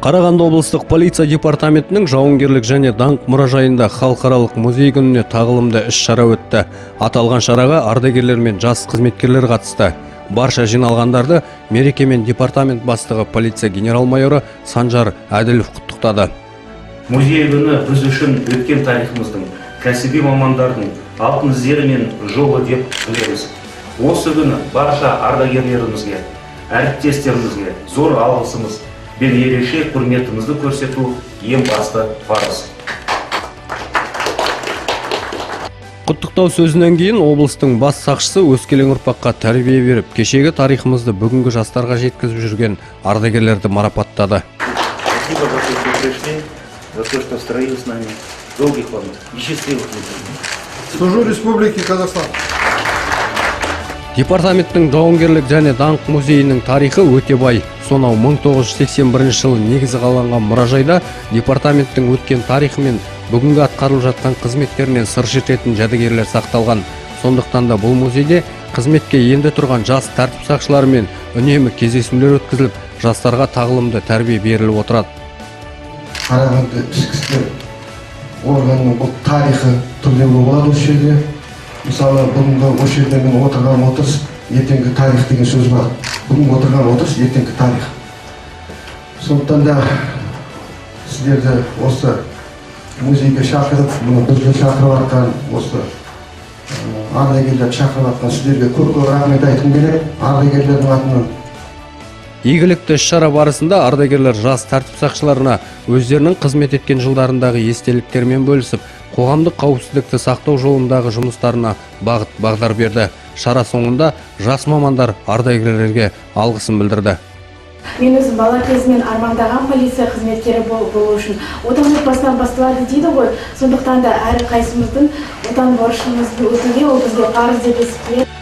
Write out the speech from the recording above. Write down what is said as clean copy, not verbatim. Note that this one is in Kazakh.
Қарағанды облыстық полиция департаментінің жауынгерлік және даңқ мұражайында халықаралық музей күніне тағылымды іс-шара өтті. Аталған шараға ардагерлер мен жас қызметкерлер қатысты. Барша жиналғандарды мерекемен департамент бастығы полиция генерал-майоры Санжар Әділов құттықтады. Музей күні біз үшін өткен тарихымыздың, кәсіби мамандардың алтын іздері мен жолы деп білеміз. Осы күні барша ардагерлерімізге, әріптестерімізге зор алғысымыз бен ерекше құрметімізді көрсету ең басты парыз. Құттықтау сөзінен кейін облыстың бас сақшысы өскелең ұрпаққа тәрбие беріп, кешегі тарихымызды бүгінгі жастарға жеткізіп жүрген ардагерлерді марапаттады. Спасибо за то, что пришли, за то, что встроились с нами. Долгих вам и счастливых лет. Служу Республике Казахстан. Департаменттің жауынгерлік және даңқ музейінің тарихы өте бай. Сонау 1981 жылы негізі қаланған мұражайда департаменттің өткен тарихы мен бүгінгі атқарылып жатқан қызметтерінен сыр шертетін жәдігерлер сақталған. Сондықтан да бұл музейде қызметке енді тұрған жас тәртіп сақшыларымен үнемі кездесулер өткізіліп, жастарға тағылымды тәрбие беріліп отырады. Қарағанды ішкі істер органының бұл тарихы түрлеуге болады осы жерде. Мысалы, бүгінгі осы жерде мен отырған отырыс, ертеңгі тарих деген сөз бар. Бүгін отырған отырыс, ертеңгі тарих. Сондықтан да сіздерді осы музейге шақырып, бізге шақырып атқан, осы ардагерлерді шақырып атқан сіздерге көп рахмет айтқым келеді, ардагерлердің атынан. Игілікті іс-шара барысында ардагерлер жас тәртіп сақшыларына өздерінің қызмет еткен жылдарындағы естеліктермен бөлісіп, қоғамдық қауіпсіздікті сақтау жолындағы жұмыстарына бағыт-бағдар берді. Шара соңында жас мамандар ардагерлерге алғысын білдірді. Мен өзім бала кезімнен армандаған полиция қызметкері болу үшін отан отбасынан басталады дейді ғой. Сондықтан да әр қайсымыздың отан борышымызды өтеуге ол бізге парыз деп есептеймін.